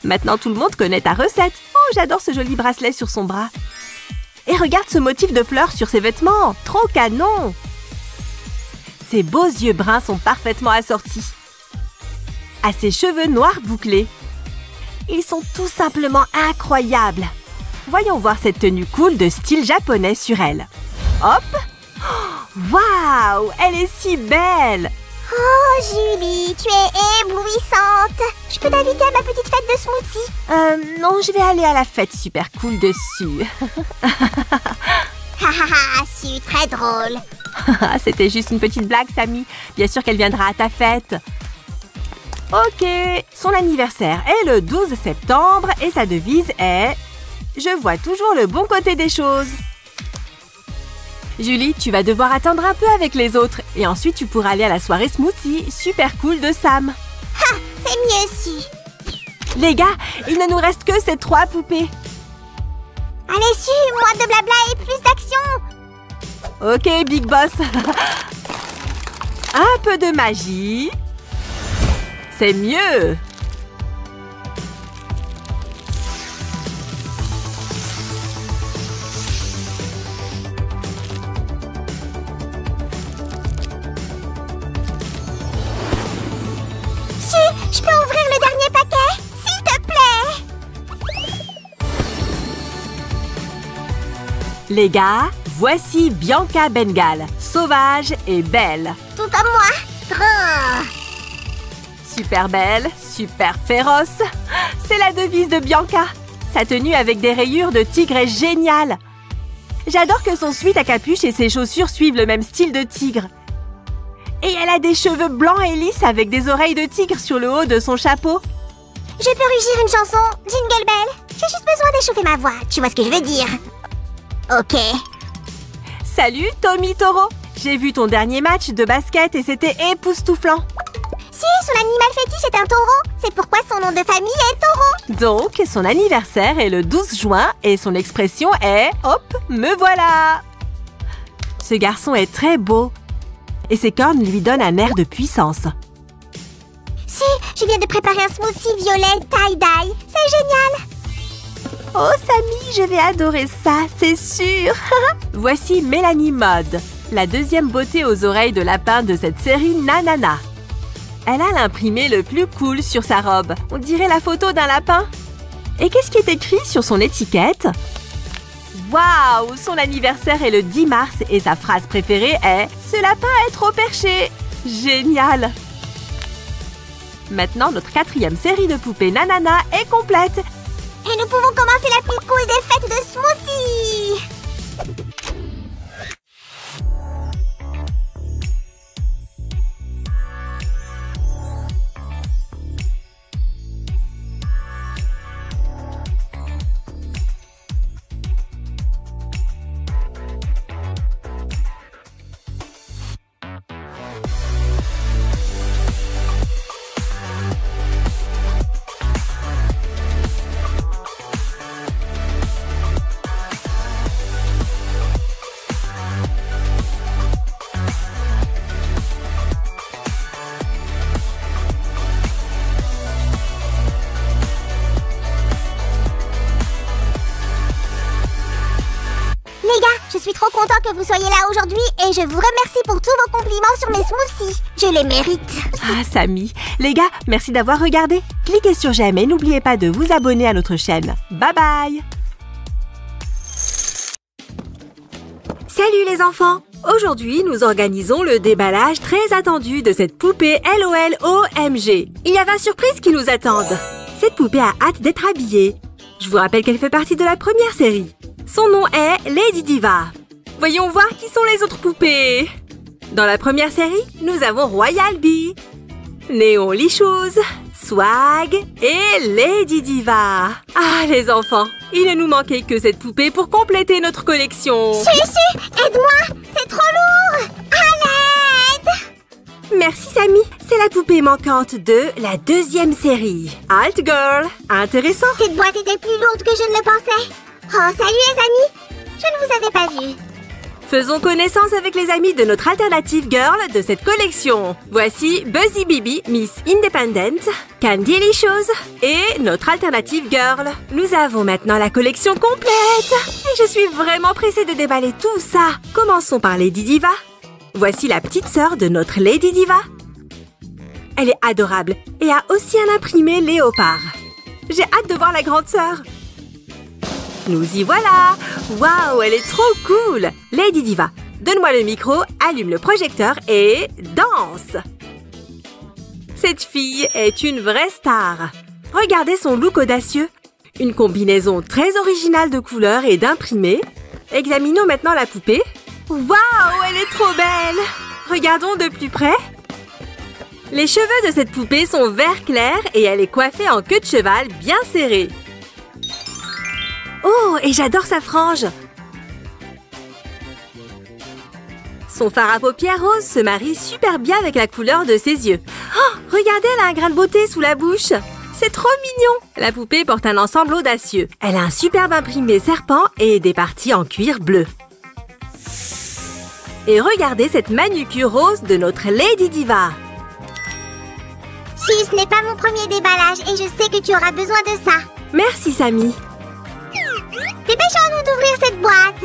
Maintenant, tout le monde connaît ta recette. Oh, j'adore ce joli bracelet sur son bras. Et regarde ce motif de fleurs sur ses vêtements. Trop canon. Ses beaux yeux bruns sont parfaitement assortis. À ses cheveux noirs bouclés. Ils sont tout simplement incroyables. Voyons voir cette tenue cool de style japonais sur elle. Hop! Waouh! Elle est si belle! Oh, Julie, tu es éblouissante. Je peux t'inviter à ma petite fête de smoothie? Non, je vais aller à la fête super cool dessus. Hahaha, su, très drôle. C'était juste une petite blague, Sammy. Bien sûr qu'elle viendra à ta fête. Ok, son anniversaire est le 12 septembre et sa devise est « Je vois toujours le bon côté des choses ». Julie, tu vas devoir attendre un peu avec les autres et ensuite tu pourras aller à la soirée smoothie super cool de Sam. Ha, c'est mieux su. Les gars, il ne nous reste que ces 3 poupées. Allez, su, moins de blabla et plus d'action. Ok, Big Boss. Un peu de magie. C'est mieux. Je peux ouvrir le dernier paquet, s'il te plaît? Les gars, voici Bianca Bengal, sauvage et belle. Tout comme moi. Grand. Super belle, super féroce. C'est la devise de Bianca. Sa tenue avec des rayures de tigre est géniale. J'adore que son sweat à capuche et ses chaussures suivent le même style de tigre. Et elle a des cheveux blancs et lisses avec des oreilles de tigre sur le haut de son chapeau. Je peux rugir une chanson, Jingle Bell? J'ai juste besoin d'échauffer ma voix, tu vois ce que je veux dire? Ok. Salut, Tommy Taureau. J'ai vu ton dernier match de basket et c'était époustouflant. Si, son animal fétiche est un taureau. C'est pourquoi son nom de famille est Taureau. Donc, son anniversaire est le 12 juin et son expression est « Hop, me voilà !» Ce garçon est très beau. Et ses cornes lui donnent un air de puissance. Si, je viens de préparer un smoothie violet tie-dye. C'est génial. Oh, Sammy, je vais adorer ça, c'est sûr. Voici Mélanie Mode, la deuxième beauté aux oreilles de lapin de cette série Nanana. Elle a l'imprimé le plus cool sur sa robe. On dirait la photo d'un lapin. Et qu'est-ce qui est écrit sur son étiquette? Waouh! Son anniversaire est le 10 mars et sa phrase préférée est « Ce lapin est trop perché !» Génial! Maintenant, notre 4e série de poupées Nanana est complète. Et nous pouvons commencer la plus cool des fêtes de smoothie. Les gars, je suis trop content que vous soyez là aujourd'hui et je vous remercie pour tous vos compliments sur mes smoothies. Je les mérite. Ah, Sammy. Les gars, merci d'avoir regardé. Cliquez sur j'aime et n'oubliez pas de vous abonner à notre chaîne. Bye bye! Salut les enfants! Aujourd'hui, nous organisons le déballage très attendu de cette poupée LOL OMG. Il y a 20 surprises qui nous attendent. Cette poupée a hâte d'être habillée. Je vous rappelle qu'elle fait partie de la première série. Son nom est Lady Diva. Voyons voir qui sont les autres poupées. Dans la première série, nous avons Royal Bee, Néon Lichouz, Swag et Lady Diva. Ah, les enfants, il ne nous manquait que cette poupée pour compléter notre collection. Su, aide-moi, c'est trop lourd. À l'aide. Merci, Sammy. C'est la poupée manquante de la deuxième série. Alt Girl. Intéressant. Cette boîte était plus lourde que je ne le pensais. Oh, salut les amis. Je ne vous avais pas vu. Faisons connaissance avec les amis de notre alternative girl de cette collection. Voici Buzzy Bibi, Miss Independent, Candy Lichouz et notre alternative girl. Nous avons maintenant la collection complète. Et je suis vraiment pressée de déballer tout ça. Commençons par Lady Diva. Voici la petite sœur de notre Lady Diva. Elle est adorable et a aussi un imprimé léopard. J'ai hâte de voir la grande sœur. Nous y voilà! Waouh, elle est trop cool! Lady Diva, donne-moi le micro, allume le projecteur et danse! Cette fille est une vraie star. Regardez son look audacieux. Une combinaison très originale de couleurs et d'imprimés. Examinons maintenant la poupée. Waouh, elle est trop belle! Regardons de plus près. Les cheveux de cette poupée sont vert clair et elle est coiffée en queue de cheval bien serrée. Oh, et j'adore sa frange! Son fard à paupières rose se marie super bien avec la couleur de ses yeux. Oh, regardez, elle a un grain de beauté sous la bouche. C'est trop mignon! La poupée porte un ensemble audacieux. Elle a un superbe imprimé serpent et des parties en cuir bleu. Et regardez cette manucure rose de notre Lady Diva. Si, ce n'est pas mon premier déballage et je sais que tu auras besoin de ça. Merci, Sammy. Dépêchons-nous d'ouvrir cette boîte.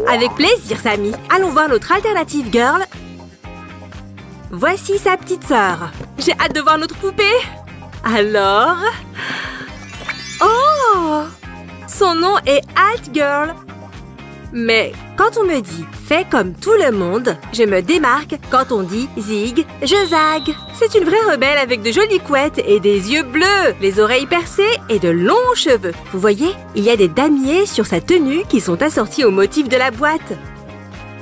Avec plaisir, Sammy. Allons voir notre alternative girl. Voici sa petite sœur. J'ai hâte de voir notre poupée. Alors... Oh! Son nom est Alt Girl. Mais quand on me dit « fais comme tout le monde », je me démarque. Quand on dit « zig », je zague. C'est une vraie rebelle avec de jolies couettes et des yeux bleus, les oreilles percées et de longs cheveux. Vous voyez, il y a des damiers sur sa tenue qui sont assortis au motif de la boîte.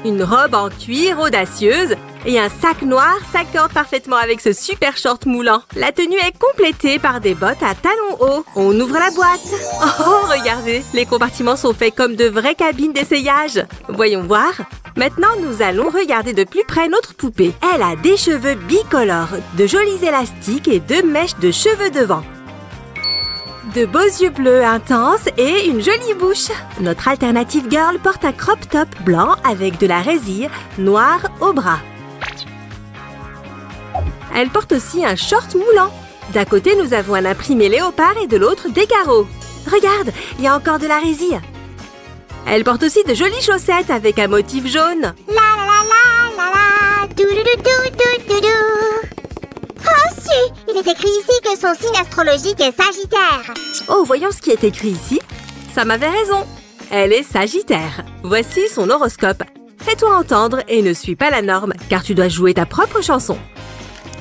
Une robe en cuir audacieuse et un sac noir s'accordent parfaitement avec ce super short moulant. La tenue est complétée par des bottes à talons hauts. On ouvre la boîte. Oh, regardez, les compartiments sont faits comme de vraies cabines d'essayage. Voyons voir. Maintenant, nous allons regarder de plus près notre poupée. Elle a des cheveux bicolores, de jolis élastiques et 2 mèches de cheveux devant. De beaux yeux bleus intenses et une jolie bouche. Notre alternative girl porte un crop top blanc avec de la résille noire au bras. Elle porte aussi un short moulant. D'un côté, nous avons un imprimé léopard et de l'autre, des carreaux. Regarde, il y a encore de la résille. Elle porte aussi de jolies chaussettes avec un motif jaune. La la la la la la, dou dou dou dou dou dou. Oh si, il est écrit ici que son signe astrologique est Sagittaire. Oh, voyons ce qui est écrit ici. Ça m'avait raison. Elle est Sagittaire. Voici son horoscope. Fais-toi entendre et ne suis pas la norme, car tu dois jouer ta propre chanson.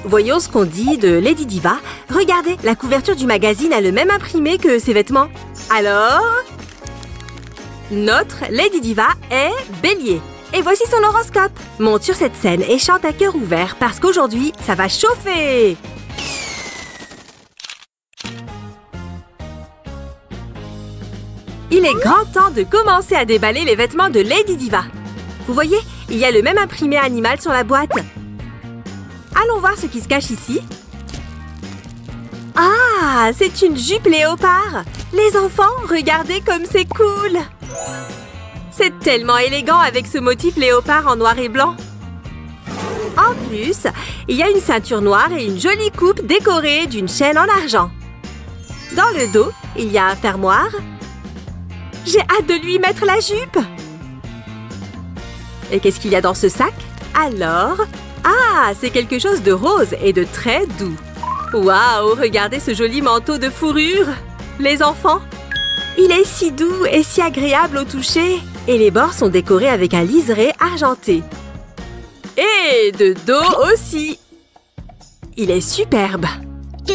Voyons ce qu'on dit de Lady Diva. Regardez, la couverture du magazine a le même imprimé que ses vêtements. Alors, notre Lady Diva est Bélier. Et voici son horoscope. Monte sur cette scène et chante à cœur ouvert parce qu'aujourd'hui, ça va chauffer. Il est grand temps de commencer à déballer les vêtements de Lady Diva. Vous voyez, il y a le même imprimé animal sur la boîte. Allons voir ce qui se cache ici. Ah, c'est une jupe léopard. Les enfants, regardez comme c'est cool. C'est tellement élégant avec ce motif léopard en noir et blanc. En plus, il y a une ceinture noire et une jolie coupe décorée d'une chaîne en argent. Dans le dos, il y a un fermoir. J'ai hâte de lui mettre la jupe. Et qu'est-ce qu'il y a dans ce sac? Alors... Ah, c'est quelque chose de rose et de très doux. Waouh, regardez ce joli manteau de fourrure. Les enfants, il est si doux et si agréable au toucher. Et les bords sont décorés avec un liseré argenté. Et de dos aussi. Il est superbe. Hé,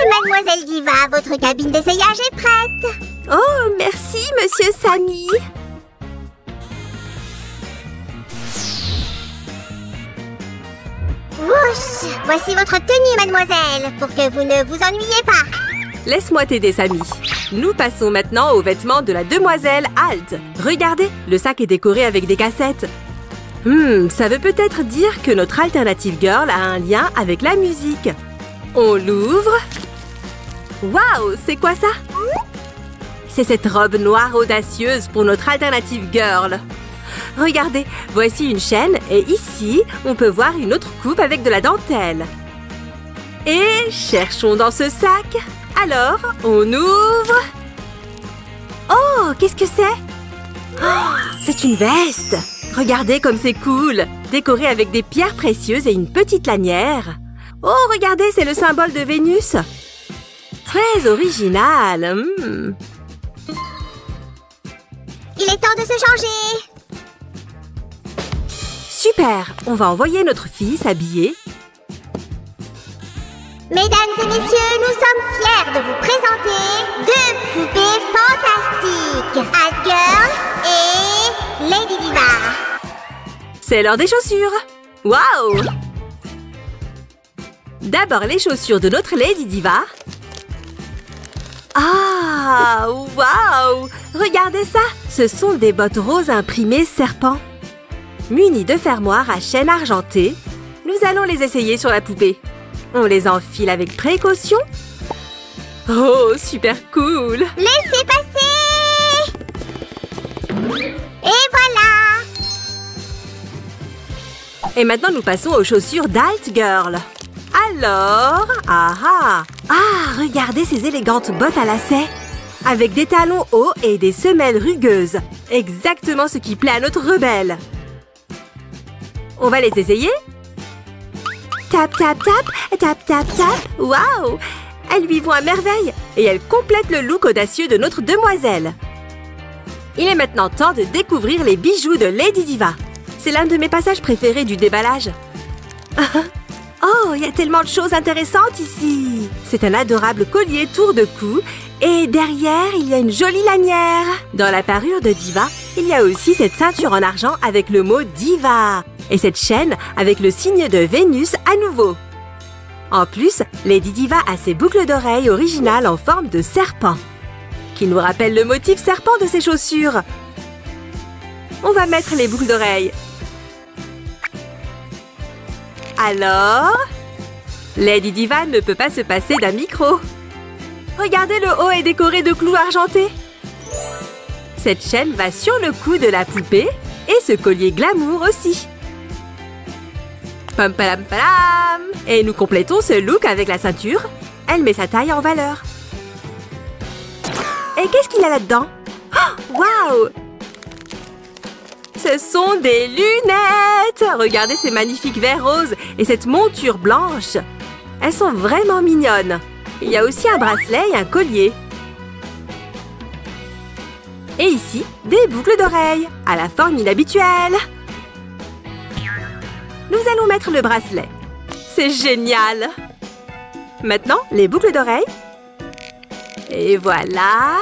mademoiselle Diva, votre cabine d'essayage est prête. Oh, merci, monsieur Sammy. Wouch! Voici votre tenue, mademoiselle, pour que vous ne vous ennuyez pas. Laisse-moi t'aider, Sammy. Nous passons maintenant aux vêtements de la demoiselle Alt. Regardez, le sac est décoré avec des cassettes. Ça veut peut-être dire que notre alternative girl a un lien avec la musique. On l'ouvre. Waouh, c'est quoi ça? C'est cette robe noire audacieuse pour notre alternative girl. Regardez, voici une chaîne et ici, on peut voir une autre coupe avec de la dentelle. Et cherchons dans ce sac. Alors, on ouvre. Oh, qu'est-ce que c'est? Oh, c'est une veste. Regardez comme c'est cool. Décorée avec des pierres précieuses et une petite lanière. Oh, regardez, c'est le symbole de Vénus. Très original. Il est temps de se changer. Super! On va envoyer notre fille s'habiller. Mesdames et messieurs, nous sommes fiers de vous présenter deux poupées fantastiques, Alt-Girl et Lady Diva. C'est l'heure des chaussures! Waouh! D'abord les chaussures de notre Lady Diva. Ah! Waouh! Regardez ça! Ce sont des bottes roses imprimées serpent. Munies de fermoirs à chaîne argentée, nous allons les essayer sur la poupée. On les enfile avec précaution. Oh, super cool! Laissez passer! Et voilà! Et maintenant, nous passons aux chaussures d'Alt-Girl. Alors… regardez ces élégantes bottes à lacets. Avec des talons hauts et des semelles rugueuses. Exactement ce qui plaît à notre rebelle. On va les essayer? Tap, tap, tap, tap, tap, tap. Waouh! Elles lui vont à merveille et elles complètent le look audacieux de notre demoiselle. Il est maintenant temps de découvrir les bijoux de Lady Diva. C'est l'un de mes passages préférés du déballage. Oh, il y a tellement de choses intéressantes ici! C'est un adorable collier tour de cou et derrière, il y a une jolie lanière. Dans la parure de Diva, il y a aussi cette ceinture en argent avec le mot Diva et cette chaîne avec le signe de Vénus à nouveau. En plus, Lady Diva a ses boucles d'oreilles originales en forme de serpent qui nous rappellent le motif serpent de ses chaussures. On va mettre les boucles d'oreilles. Alors, Lady Diva ne peut pas se passer d'un micro. Regardez, le haut est décoré de clous argentés. Cette chaîne va sur le cou de la poupée et ce collier glamour aussi. Pam palam palam. Et nous complétons ce look avec la ceinture. Elle met sa taille en valeur. Et qu'est-ce qu'il y a là-dedans? Oh, waouh! Ce sont des lunettes! Regardez ces magnifiques verres roses et cette monture blanche. Elles sont vraiment mignonnes. Il y a aussi un bracelet et un collier. Et ici, des boucles d'oreilles à la forme inhabituelle. Nous allons mettre le bracelet. C'est génial! Maintenant, les boucles d'oreilles. Et voilà!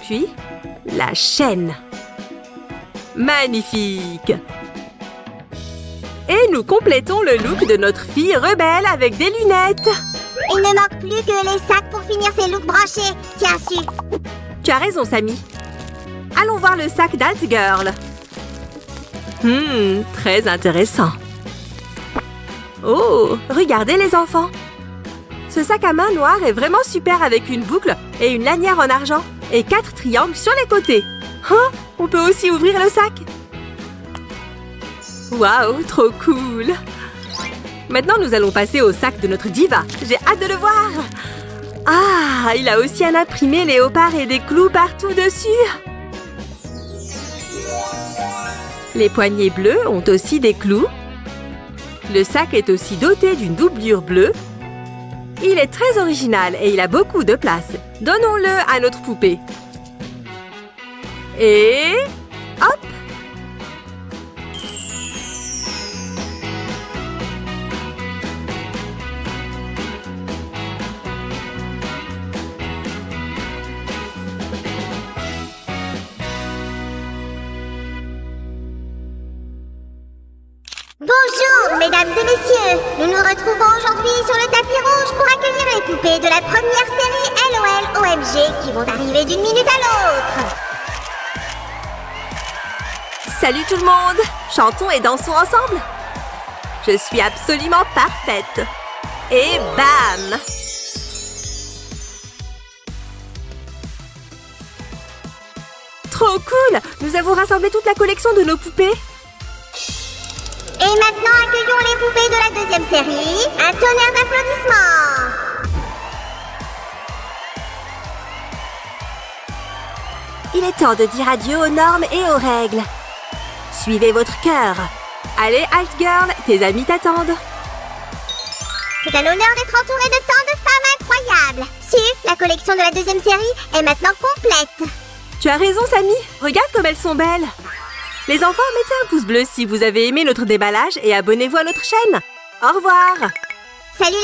Puis, la chaîne. Magnifique! Et nous complétons le look de notre fille rebelle avec des lunettes. Il ne manque plus que les sacs pour finir ces looks branchés. Tiens, su. Tu as raison, Sammy. Allons voir le sac d'Alt-Girl. Très intéressant. Oh, regardez les enfants. Ce sac à main noir est vraiment super avec une boucle et une lanière en argent et 4 triangles sur les côtés. Hein? On peut aussi ouvrir le sac. Waouh, trop cool! Maintenant, nous allons passer au sac de notre diva. J'ai hâte de le voir! Ah, il a aussi un imprimé léopard et des clous partout dessus. Les poignets bleus ont aussi des clous. Le sac est aussi doté d'une doublure bleue. Il est très original et il a beaucoup de place. Donnons-le à notre poupée. Et… hop! Bonjour, mesdames et messieurs. Nous nous retrouvons aujourd'hui sur le tapis rouge pour accueillir les poupées de la première série LOL OMG qui vont arriver d'une minute à l'autre. Salut tout le monde! Chantons et dansons ensemble! Je suis absolument parfaite! Et bam! Trop cool! Nous avons rassemblé toute la collection de nos poupées! Et maintenant, accueillons les poupées de la deuxième série. Un tonnerre d'applaudissements. Il est temps de dire adieu aux normes et aux règles. Suivez votre cœur. Allez, Alt-Girl, tes amis t'attendent. C'est un honneur d'être entourée de tant de femmes incroyables. Su, la collection de la deuxième série est maintenant complète. Tu as raison, Samy. Regarde comme elles sont belles. Les enfants, mettez un pouce bleu si vous avez aimé notre déballage et abonnez-vous à notre chaîne. Au revoir. Salut